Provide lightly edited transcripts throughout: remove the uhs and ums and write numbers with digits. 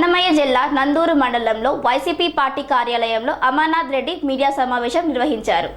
అన్నమయ్య జిల్లా నందూరు మండలంలో YCP party కార్యాలయంలో అమర్నాథ్ రెడ్డి మీడియా సమావేశం నిర్వహించారు.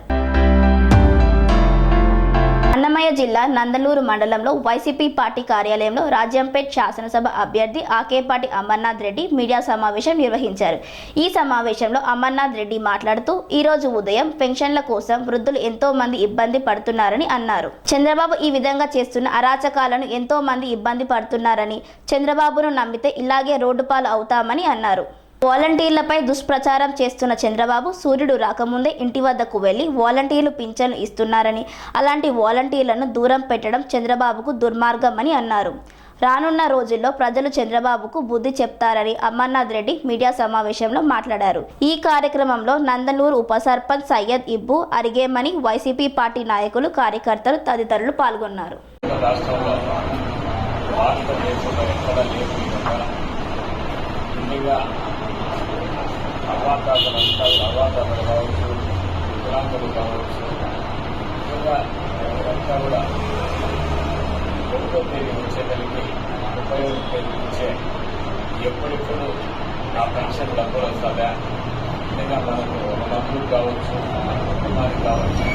అన్నమయ్య జిల్లా నందలూరు మండలంలో వైసీపీ పార్టీ కార్యాలయంలో రాజ్యంపేట్ శాసనసభ అభ్యర్థి ఆకేపాటి అమర్నాథ్ రెడ్డి మీడియా సమావేశం నిర్వహించారు. ఈ సమావేశంలో అమర్నాథ్ రెడ్డి మాట్లాడుతూ ఈ రోజు ఉదయం పెన్షన్ల కోసం వృద్ధులు ఎంతో మంది ఇబ్బంది పడుతున్నారని అన్నారు. చంద్రబాబు ఈ విధంగా చేస్తున్న అరాచకాలను ఎంతో మంది ఇబ్బంది పడుతున్నారని, చంద్రబాబును నమ్మితే ఇలాగే రోడ్డుపాలు అవుతామని అన్నారు. వాలంటీర్లపై దుష్ప్రచారం చేస్తున్న చంద్రబాబు సూర్యుడు రాకముందే ఇంటి వద్దకు వెళ్లి వాలంటీర్లు పింఛన్లు ఇస్తున్నారని, అలాంటి వాలంటీర్లను దూరం పెట్టడం చంద్రబాబుకు దుర్మార్గమని అన్నారు. రానున్న రోజుల్లో ప్రజలు చంద్రబాబుకు బుద్ధి చెప్తారని అమర్నాథ్ రెడ్డి మీడియా సమావేశంలో మాట్లాడారు. ఈ కార్యక్రమంలో నందలూరు ఉప సర్పంచ్ సయ్యద్ ఇబ్బు, అరిగేమణి, వైసీపీ పార్టీ నాయకులు, కార్యకర్తలు తదితరులు పాల్గొన్నారు. అవాతాలు కావచ్చు, వికలాంగులు కావచ్చు, ముఖ్యంగా ఇదంతా కూడా 1వ తేదీ వచ్చేదానికి 30వ తేదీ నుంచే ఎప్పుడెప్పుడు ఆ పెన్షన్ డబ్బులు వస్తుందా, నిజంగా మనకు ఒక మందులు కావచ్చు, కుటుంబానికి కావచ్చు,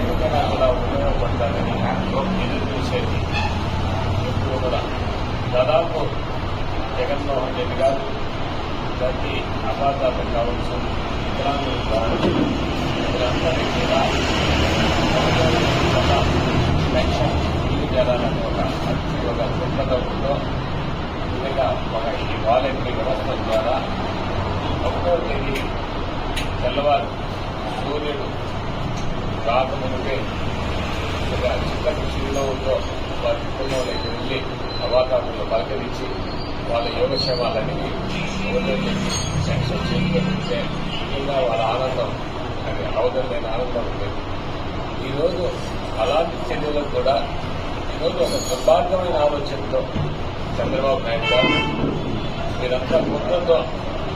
ఎందుకైనా కూడా ఉపయోగపడతారని ఎదురు చూసేది. ఎప్పుడు కూడా దాదాపు జగన్మోహన్ రెడ్డి గారు ప్రతి అపాతాలు కావచ్చు, వికలాంగులు కావచ్చు, వీరందరికీ కూడా పెన్షన్ ఇల్లు చేరాలని ఒక దృక్పథంతో నిజంగా ఒక ఈ వాలంటరీ వ్యవస్థ ద్వారా 1వ తేదీ తెల్లవారు సూర్యుడు రాకమునిపే ఒక చిక్కటి చిరునవ్వుతో వారి కుటుంబంలోకి వెళ్ళి అవాతాలను పలకరించి వాళ్ళ యోగక్షేమాలన్నీ పెన్షన్ చేసుకుంటే నిజంగా వాళ్ళ ఆనందం అది అవసరమైన ఆనందం ఉండేది. ఈరోజు అలాంటి చర్యలకు కూడా ఈరోజు ఒక దుర్మార్గమైన ఆలోచనతో చంద్రబాబు నాయుడు గారు మీరంతా కుట్రతో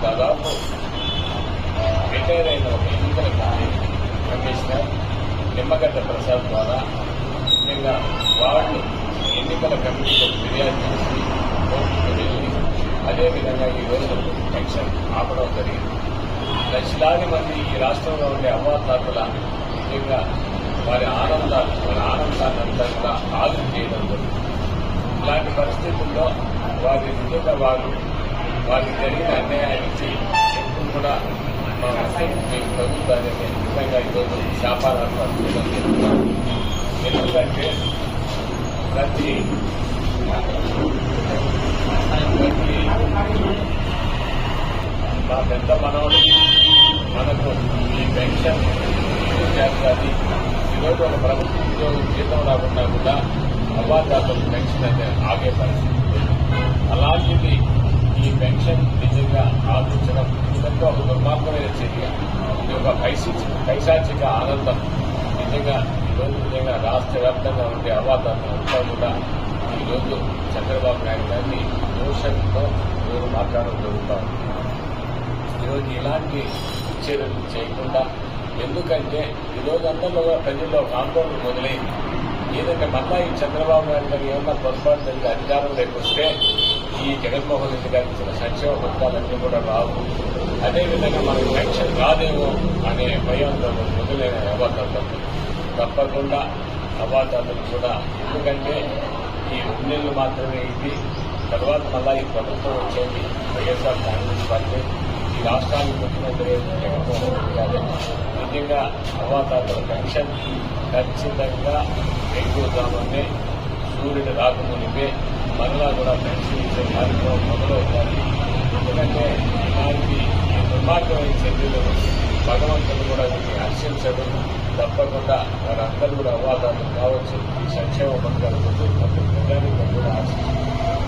దాదాపు రిటైర్ అయిన ఒక ఎన్నికల కమిషనర్ నిమ్మగడ్డ ప్రసాద్ ద్వారా ముఖ్యంగా వాళ్ళు ఎన్నికల కమిటీకి ఫిర్యాదు చేసి కోర్టుకు వెళ్ళి అదేవిధంగా ఈరోజు పెన్షన్ ఆపడం జరిగింది. లక్షలాది మంది ఈ రాష్ట్రంలో ఉండే అవ్వాతాతల నిజంగా వారి ఆనందాన్ని అంతా కూడా ఆదు చేయడం జరుగుతుంది. ఇలాంటి పరిస్థితుల్లో వారి నిజంగా వారికి జరిగిన అన్యాయానికి ఎప్పుడు కూడా మా మీకు ప్రభుత్వాన్ని నిజంగా ఈరోజు శాపాలను చేయడం జరుగుతుంది. ఎందుకంటే ప్రతి మా పెద్ద మనోడు మనకు ఈ పెన్షన్ చేస్తుంది. ఈరోజు ఒక ప్రభుత్వ ఉద్యోగం జీతం రాకుండా కూడా అవాతాతలు పెన్షన్ అయితే ఆగే పరిస్థితి. అలాంటిది ఈ పెన్షన్ నిజంగా ఆపించడం నిజంగా ఒక దుర్మార్గమైన చర్య. ఇది ఒక పైశాచిక ఆనందం. నిజంగా ఈరోజు నిజంగా రాష్ట్ర వ్యాప్తంగా ఉండే అవాతాతలు అంతా కూడా ఈరోజు చంద్రబాబు నాయుడు గారిని దోషంతో ఎవరు మాట్లాడడం జరుగుతారు. ఈరోజు ఇలాంటి చర్యలు చేయకుండా, ఎందుకంటే ఈరోజు అందరిలో ప్రజల్లో ఒక ఆందోళన మొదలైంది. ఏదంటే మళ్ళా ఈ చంద్రబాబు నాయుడు గారు ఏమన్నా పొరపాటు జరిగి అధికారం లేకొస్తే ఈ జగన్మోహన్ రెడ్డి గారికి ఇచ్చిన సంక్షేమ పథకాలన్నీ కూడా రావు, అదేవిధంగా మనకు పెన్షన్ రాదేమో అనే భయంతో మొదలైన అవాతాలు తప్పకుండా అవాతాలు కూడా. ఎందుకంటే ఈ 2 నెలలు మాత్రమే ఇది, తర్వాత మళ్ళా ఈ ప్రభుత్వం వచ్చేది వైఎస్ఆర్ కాంగ్రెస్ పార్టీ, ఈ రాష్ట్రానికి ముఖ్యమంత్రి జగన్మోహన్ రెడ్డి గారు. నిజంగా అవాతాతల పెన్షన్ ఖచ్చితంగా ఎక్కువదామని సూర్యుడు రాకమునిపే మరలా కూడా పెన్షన్ ఇచ్చే కార్యక్రమం మొదలవుతారు. ఎందుకంటే ఇలాంటి దుర్మార్గమైన చర్యలు భగవంతుడు కూడా వీటిని హర్షించడు. తప్పకుండా వారందరూ కూడా అవాతాతలు కావచ్చు, ఈ సంక్షేమ పథకాలు ప్రజానికి కూడా ఆశించి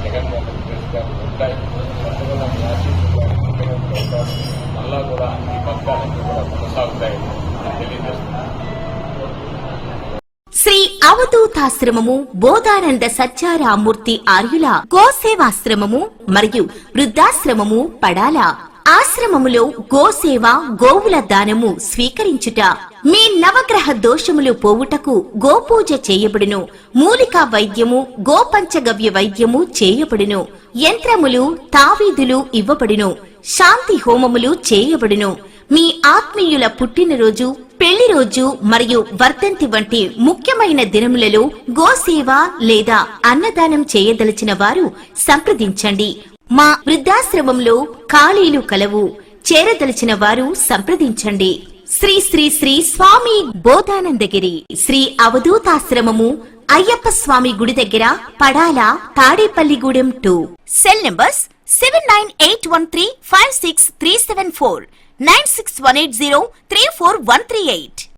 జగన్మోహన్ రెడ్డి గారు ఉంటాయి. తప్పకుండా మీ ఆశించుకోవాలి ముఖ్యమంత్రి ఉంటారు. మళ్ళా కూడా ఈ పథకాలన్నీ కూడా కొనసాగుతాయని తెలియజేస్తున్నారు. శ్రీ అవధూతాశ్రమము బోధానంద సత్యారామూర్తి ఆర్యుల గోసేవాశ్రమము మరియు వృద్ధాశ్రమము పడాల ఆశ్రమములో గోసేవ గోవుల దానము స్వీకరించుట మీ నవగ్రహ దోషములు పోవుటకు గోపూజ చేయబడును. మూలికా వైద్యము గోపంచగవ్య వైద్యము చేయబడును. యంత్రములు తావీదులు ఇవ్వబడును. శాంతి హోమములు చేయబడును. మీ ఆత్మీయుల పుట్టినరోజు పెళ్లి రోజు మరియు వర్ధంతి వంటి ముఖ్యమైన దినములలో గోసేవ లేదా అన్నదానం చేయదలిచిన వారు సంప్రదించండి. మా వృద్ధాశ్రమంలో ఖాళీలు కలవు. చేరదలిచిన వారు సంప్రదించండి. శ్రీ శ్రీ శ్రీ స్వామి బోధానందగిరి శ్రీ అవధూతాశ్రమము అయ్యప్ప స్వామి గుడి దగ్గర పడాల తాడేపల్లిగూడెం 2. Cell numbers 7981356374 9618034 138.